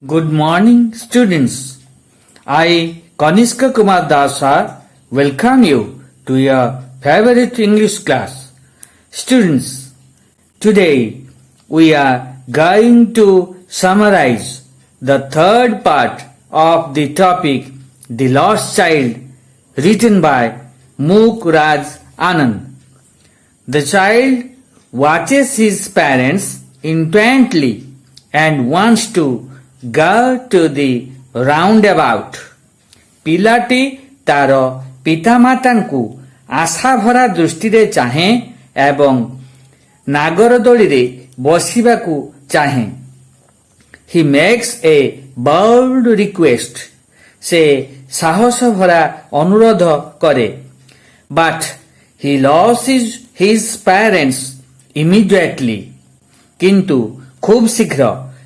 Good morning, students. I, Kaniska Kumar welcome you to your favorite English class. Students, today we are going to summarize the third part of the topic The Lost Child, written by Ku.Das Anand. The child watches his parents intently and wants to go to the roundabout. ପିଲାଟି ତାର ପିତାମାତାଙ୍କୁ ଆଶାଭରା ଦୃଷ୍ଟିରେ ଚାହେଁ ଏବଂ ନାଗରଦୋଳିରେ ବସିବାକୁ ଚାହେଁ. He makes a bold request. ସେ ସାହସ ଭରା ଅନୁରୋଧ କରେ. But he loses his parents immediately. କିନ୍ତୁ ଖୁବ୍ ଶୀଘ୍ର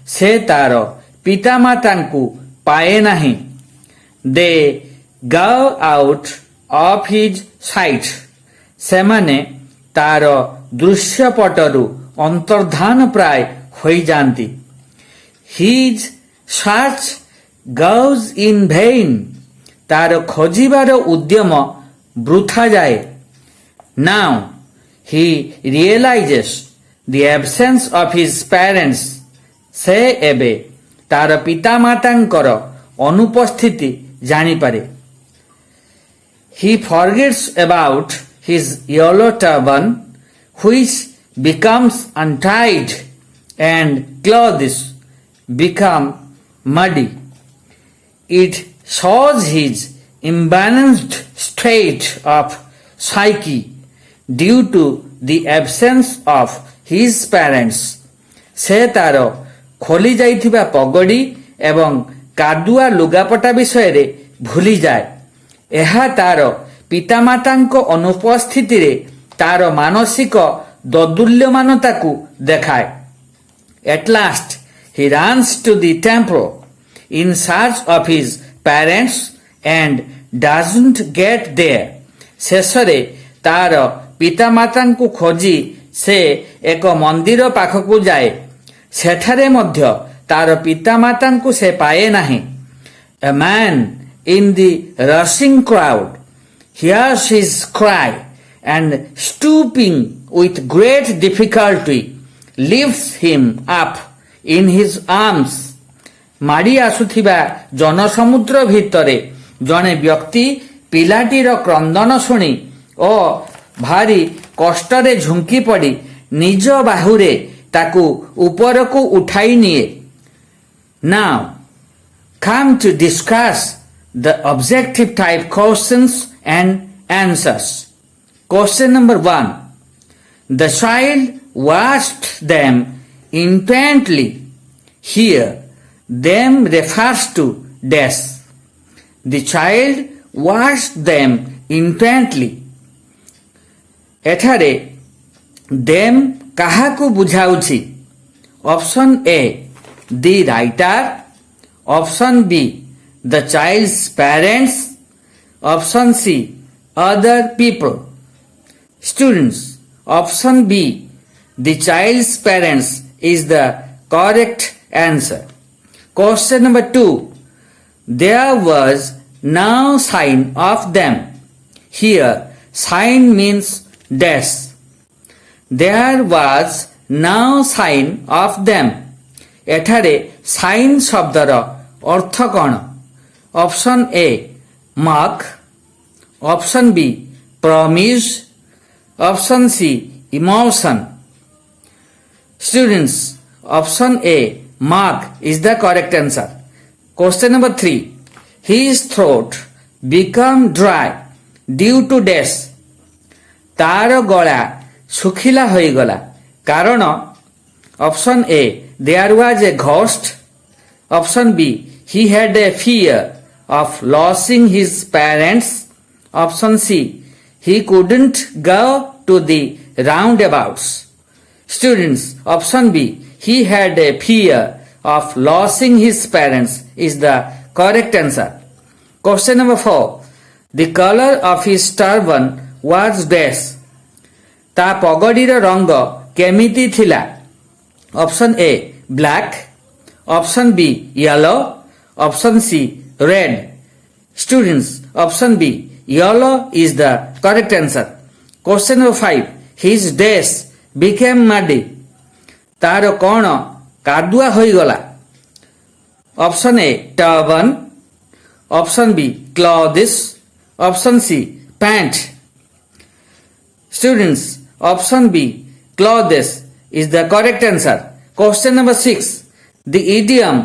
ସେ ତାର ପିତାମାତାଙ୍କୁ ପାଏ ନାହିଁ. They go out of his sight. ସେମାନେ ତାର ଦୃଶ୍ୟପଟରୁ ଅନ୍ତର୍ଧାନ ପ୍ରାୟ ହୋଇଯାନ୍ତି. His search goes in vain. ତାର ଖୋଜିବାର ଉଦ୍ୟମ ବୃଥା ଯାଏ. Now he realizes the absence of his parents. ସେ ଏବେ ତାର ପିତାମାତାଙ୍କର ଅନୁପସ୍ଥିତି ଜାଣିପାରେ. He forgets about his yellow turban, which becomes untied and clothes become muddy. It shows his imbalanced state of psyche due to the absence of his parents. ସେ ତାର ଖୋଲି ଯାଇଥିବା ପଗଡ଼ି ଏବଂ କାଦୁଆ ଲୁଗାପଟା ବିଷୟରେ ଭୁଲିଯାଏ. ଏହା ତାର ପିତାମାତାଙ୍କ ଅନୁପସ୍ଥିତିରେ ତାର ମାନସିକ ଦୋଦୁଲ୍ୟମାନତାକୁ ଦେଖାଏ. At last he runs to the temple in search of his parents and doesn't get there. ଶେଷରେ ତାର ପିତାମାତାଙ୍କୁ ଖୋଜି ସେ ଏକ ମନ୍ଦିର ପାଖକୁ ଯାଏ. ସେଠାରେ ମଧ୍ୟ ତାର ପିତାମାତାଙ୍କୁ ସେ ପାଏ ନାହିଁ. A man in the rushing crowd hears his cry and stooping with great difficulty lifts him up in his arms. ମାଡ଼ି ଆସୁଥିବା ଜନସମୁଦ୍ର ଭିତରେ ଜଣେ ବ୍ୟକ୍ତି ପିଲାଟିର କ୍ରନ୍ଦନ ଶୁଣି ଓ ଭାରି କଷ୍ଟରେ ଝୁଙ୍କି ପଡ଼ି ନିଜ ବାହୁରେ ତାକୁ ଉପରକୁ ଉଠାଇ ନିଏ. Now come to discuss the objective type questions and answers. Question number 1. The child watched them intently. Here, them refers to .Das. The child watched them intently. ଏଠାରେ them କାହାକୁ ବୁଝାଉଛି? Option A, the writer. Option B, the child's parents. Option C, other people. Students, option B, the child's parents is the correct answer. Question number 2. There was no sign of them. Here, sign means .Das. There was no sign of them. ଏଠାରେ sign ଶବ୍ଦର ଅର୍ଥ କ'ଣ? Option A mark, option B promise, option C emotion. Students, option A, mark is the correct answer. Question number 3. His throat become dry due to .Das. ତାର ଗଳା ଶୁଖିଲା ହୋଇଗଲା କାରଣ option A there was a ghost. Option B, he had a fear of losing his parents. Option C, he couldn't go to the roundabouts. Students, option B, he had a fear of losing his parents is the correct answer. Question number 4. The color of his turban was .Das. ତା ପଗଡ଼ିର ରଙ୍ଗ କେମିତି ଥିଲା? Option A black, Option B, yellow. Option C, red. Students, option B, yellow is the correct answer. Question number 5. His dress became muddy. ତାର କ'ଣ କାଦୁଆ ହୋଇଗଲା? Option A, turban. Option B, clothes. Option C, pant. Students, option B, clothes is the correct answer. Question number 6. The idiom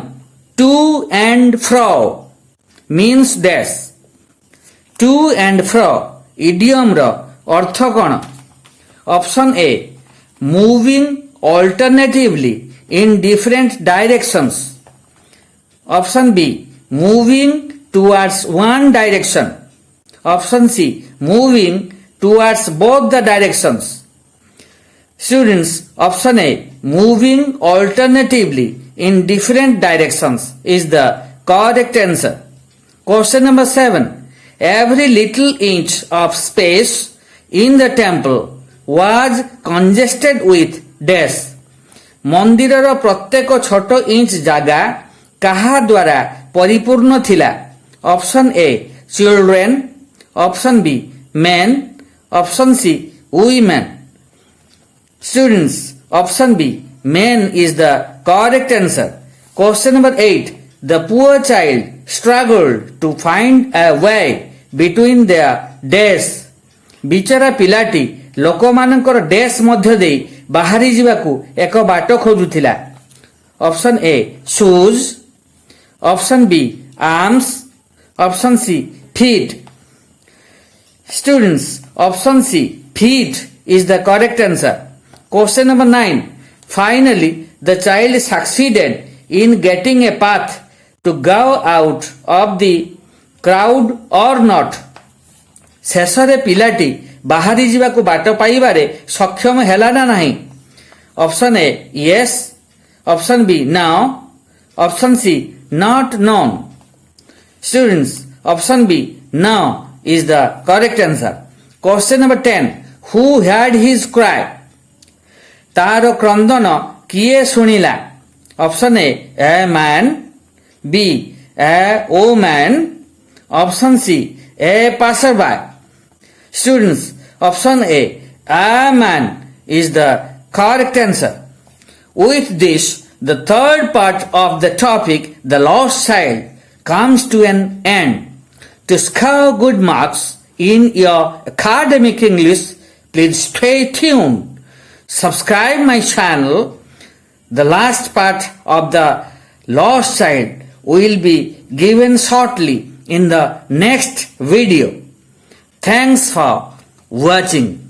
to and fro means dash. To and fro idiom ର ଅର୍ଥ କ'ଣ? Option A, moving alternatively in different directions. Option B, moving towards one direction. Option C, moving towards both the directions. Students, option A, moving alternatively in different directions is the correct answer. Question number 7. Every little inch of space in the temple was congested with dash. ମନ୍ଦିରର ପ୍ରତ୍ୟେକ ଛୋଟ inch ଜାଗା କାହା ଦ୍ୱାରା ପରିପୂର୍ଣ୍ଣ ଥିଲା? Option A, children. Option B, men. Option C, women. Students, option B, men is the correct answer. Question number 8. The poor child struggled to find a way between their dash. ବିଚରା ପିଲାଟି ଲୋକମାନଙ୍କର dash ମଧ୍ୟ ଦେଇ ବାହାରି ଯିବାକୁ ଏକ ବାଟ ଖୋଜୁଥିଲା. Option A, shoes. Option B, arms. Option C, feet. Students, option C, feet is the correct answer. Question number 9. Finally, the child succeeded in getting a path to go out of the crowd or not. ଶେଷରେ ପିଲାଟି ବାହାରି ଯିବାକୁ ବାଟ ପାଇବାରେ ସକ୍ଷମ ହେଲା ନା ନାହିଁ? Option A, yes. Option B, no. Option C, not known. Students, option B, no is the correct answer. Question number 10. Who heard his cry? ତାର କ୍ରନ୍ଦନ କିଏ ଶୁଣିଲା? Option A, a man. B, a woman. Option C, a passerby. Students, option A, a man is the correct answer. With this, the third part of the topic, the lost child, comes to an end. To score good marks in your academic English, please stay tuned. Subscribe my channel. The last part of the lost child will be given shortly in the next video. Thanks for watching.